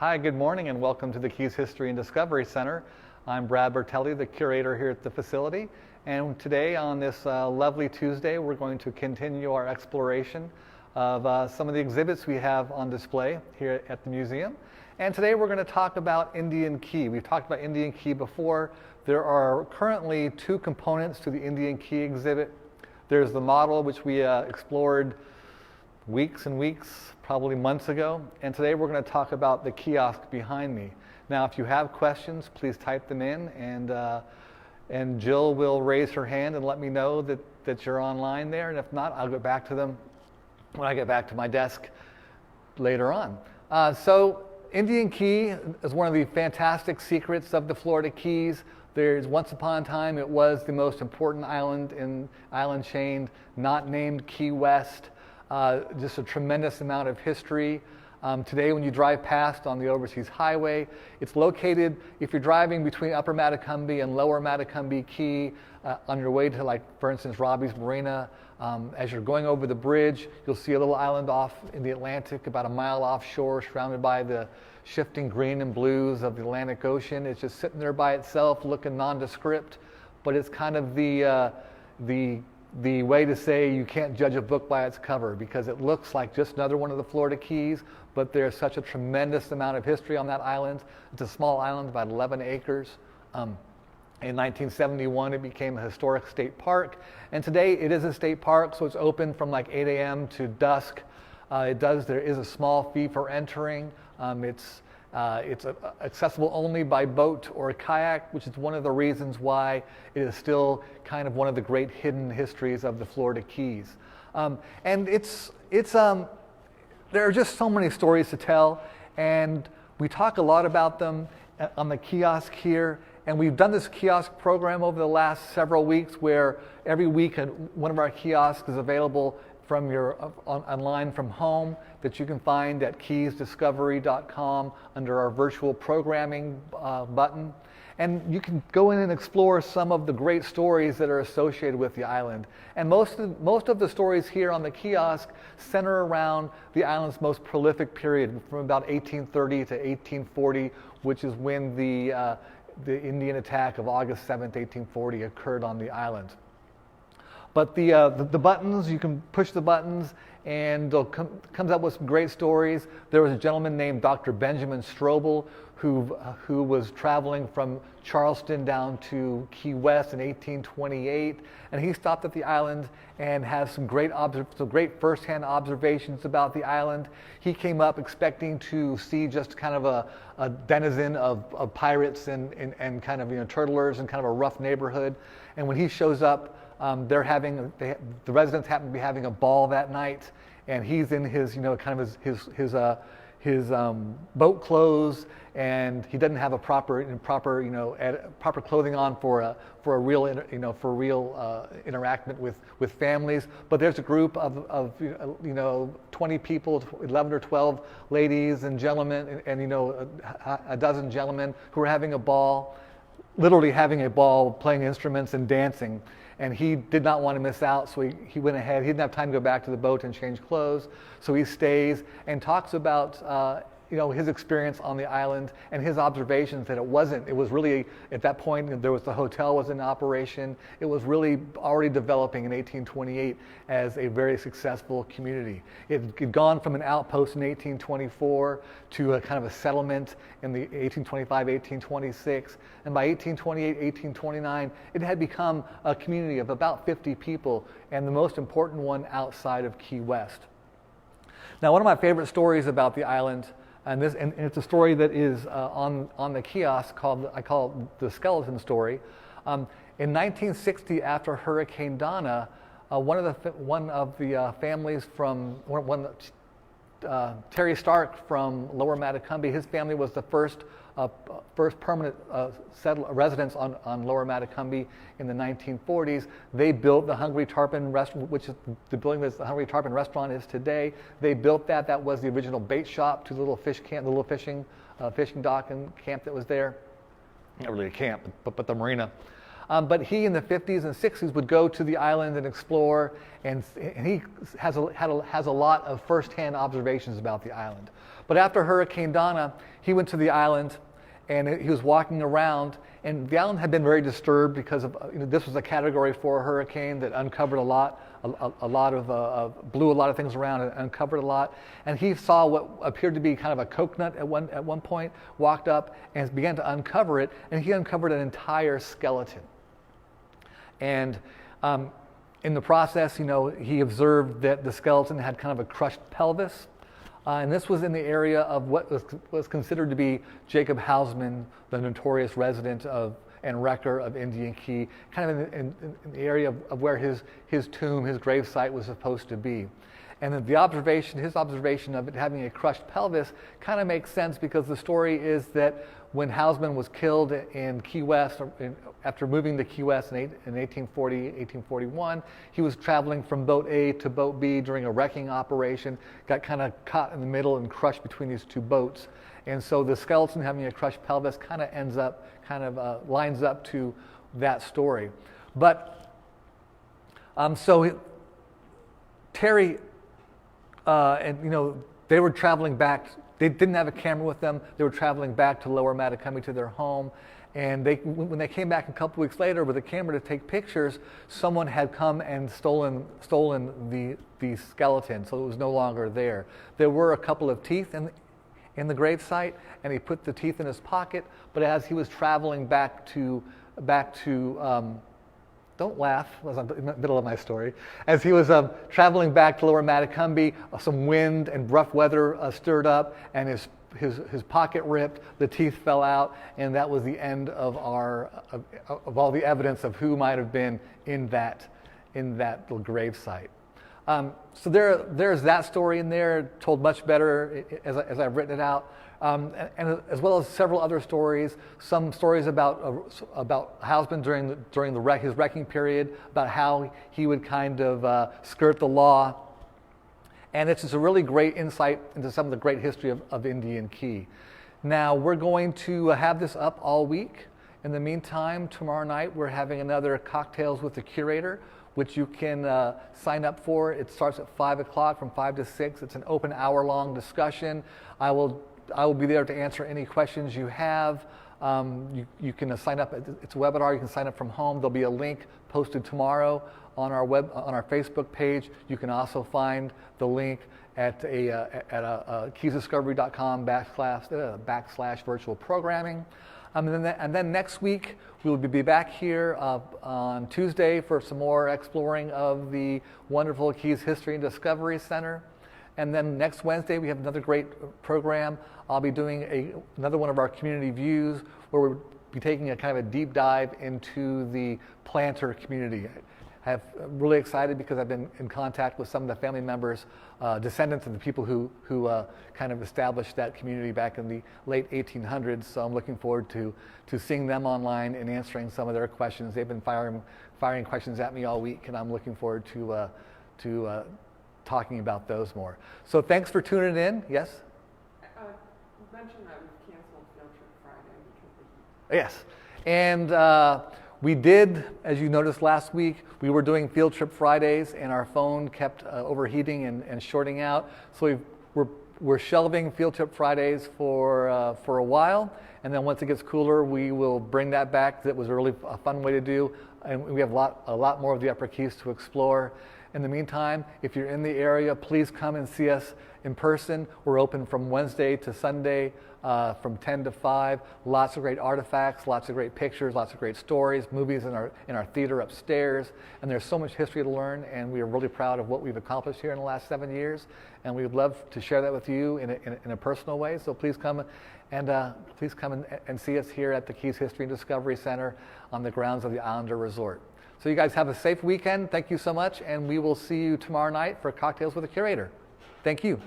Hi, good morning, and welcome to the Keys History and Discovery Center. I'm Brad Bertelli, the curator here at the facility, and today on this lovely Tuesday, we're going to continue our exploration of some of the exhibits we have on display here at the museum. And today we're going to talk about Indian Key. We've talked about Indian Key before. There are currently two components to the Indian Key exhibit. There's the model, which we explored weeks and weeks, probably months ago, and today we're going to talk about the kiosk behind me. Now, if you have questions, please type them in, and Jill will raise her hand and let me know that you're online there, and if not, I'll get back to them when I get back to my desk later on. So Indian Key is one of the fantastic secrets of the Florida Keys. Once upon a time, it was the most important island in island chain, not named Key West. Just a tremendous amount of history. Today, when you drive past on the Overseas Highway, it's located, if you're driving between Upper Matecumbe and Lower Matecumbe Key, on your way to, like, for instance, Robbie's Marina, as you're going over the bridge, you'll see a little island off in the Atlantic, about a mile offshore, surrounded by the shifting green and blues of the Atlantic Ocean. It's just sitting there by itself, looking nondescript, but it's kind of the way to say you can't judge a book by its cover, because it looks like just another one of the Florida Keys, but there's such a tremendous amount of history on that island. It's a small island, about 11 acres. In 1971, it became a historic state park, and today it is a state park, so it's open from like 8 a.m. to dusk. There is a small fee for entering. It's accessible only by boat or kayak, which is one of the reasons why it is still kind of one of the great hidden histories of the Florida Keys. And there are just so many stories to tell, and we talk a lot about them on the kiosk here. And we've done this kiosk program over the last several weeks, where every week one of our kiosks is available from online from home, that you can find at keysdiscovery.com under our virtual programming button. And you can go in and explore some of the great stories that are associated with the island. And most of the stories here on the kiosk center around the island's most prolific period, from about 1830 to 1840, which is when the Indian attack of August 7th, 1840 occurred on the island. But the buttons, you can push the buttons, and comes up with some great stories. There was a gentleman named Dr. Benjamin Strobel who was traveling from Charleston down to Key West in 1828, and he stopped at the island and has some great first-hand observations about the island. He came up expecting to see just kind of a denizen of pirates and kind of, turtlers and kind of a rough neighborhood. And when he shows up, the residents happen to be having a ball that night, and he's in his, kind of his boat clothes, and he doesn't have a proper clothing on for a real interaction with families. But there's a group of 20 people, 11 or 12 ladies and gentlemen, and a dozen gentlemen who are having a ball, literally having a ball, playing instruments and dancing. And he did not want to miss out, so he went ahead. He didn't have time to go back to the boat and change clothes, so he stays and talks about his experience on the island and his observations that it was really, at that point, the hotel was in operation. It was really already developing in 1828 as a very successful community. It had gone from an outpost in 1824 to a kind of a settlement in the 1825, 1826. And by 1828, 1829, it had become a community of about 50 people, and the most important one outside of Key West. Now, one of my favorite stories about the island, and it's a story that is on the kiosk, I call it the skeleton story. In 1960, after Hurricane Donna, one of the families from Terry Stark from Lower Matecumbe, his family was the first permanent residents on Lower Matecumbe in the 1940s. They built the Hungry Tarpon Restaurant, which is the building that the Hungry Tarpon Restaurant is today. They built that. That was the original bait shop to the little fish camp, the little fishing dock and camp that was there. Not really a camp, but the marina. But he in the 50s and 60s would go to the island and explore, and he has a lot of firsthand observations about the island. But after Hurricane Donna, he went to the island, and he was walking around, and the island had been very disturbed because of, this was a Category 4 hurricane that uncovered a lot of blew a lot of things around and uncovered a lot. And he saw what appeared to be kind of a coconut at one point, walked up and began to uncover it, and he uncovered an entire skeleton. And in the process, he observed that the skeleton had kind of a crushed pelvis. And this was in the area of what was considered to be Jacob Hausman, the notorious resident and wrecker of Indian Key, kind of in the area of where his tomb, his gravesite was supposed to be. And his observation of it having a crushed pelvis kind of makes sense, because the story is that when Hausman was killed in Key West, after moving to Key West in 1840, 1841, he was traveling from boat A to boat B during a wrecking operation, got kind of caught in the middle and crushed between these two boats. And so the skeleton having a crushed pelvis kind of lines up to that story. But Terry and they were traveling back. They didn't have a camera with them. They were traveling back to Lower Matacumbe to their home. And when they came back a couple weeks later with a camera to take pictures, someone had come and stolen the skeleton, so it was no longer there. There were a couple of teeth in the gravesite, and he put the teeth in his pocket. But as he was traveling back to don't laugh, I was in the middle of my story. As he was traveling back to Lower Matacumbe, some wind and rough weather stirred up, and his pocket ripped, the teeth fell out, and that was the end of all the evidence of who might have been in that little gravesite. So there's that story in there, told much better as I've written it out. And as well as several other stories, some stories about Hausman during his wrecking period, about how he would kind of skirt the law. And it's just a really great insight into some of the great history of Indian Key. Now, we're going to have this up all week. In the meantime, tomorrow night we're having another Cocktails with the Curator, which you can sign up for. It starts at 5 o'clock from 5 to 6. It's an open hour-long discussion. I will be there to answer any questions you have. You can sign up. It's a webinar. You can sign up from home. There'll be a link posted tomorrow on our Facebook page. You can also find the link at keysdiscovery.com / virtual programming. And then next week we will be back here on Tuesday for some more exploring of the wonderful Keys History and Discovery Center. And then next Wednesday, we have another great program. I'll be doing another one of our community views, where we'll be taking a kind of a deep dive into the planter community. I'm really excited because I've been in contact with some of the family members, descendants of the people who kind of established that community back in the late 1800s. So I'm looking forward to seeing them online and answering some of their questions. They've been firing questions at me all week, and I'm looking forward to talking about those more. So thanks for tuning in. Yes? You mentioned that we've canceled Field Trip Friday because of the heat. Yes. And we did, as you noticed last week, we were doing Field Trip Fridays, and our phone kept overheating and shorting out. So we're shelving Field Trip Fridays for a while, and then once it gets cooler, we will bring that back. That was really a fun way to do, and we have a lot more of the Upper Keys to explore. In the meantime, if you're in the area, please come and see us in person. We're open from Wednesday to Sunday from 10 to 5. Lots of great artifacts, lots of great pictures, lots of great stories, movies in our theater upstairs. And there's so much history to learn, and we are really proud of what we've accomplished here in the last 7 years. And we would love to share that with you in a personal way. So please come and see us here at the Keys History and Discovery Center on the grounds of the Islander Resort. So you guys have a safe weekend. Thank you so much, and we will see you tomorrow night for Cocktails with the Curator. Thank you.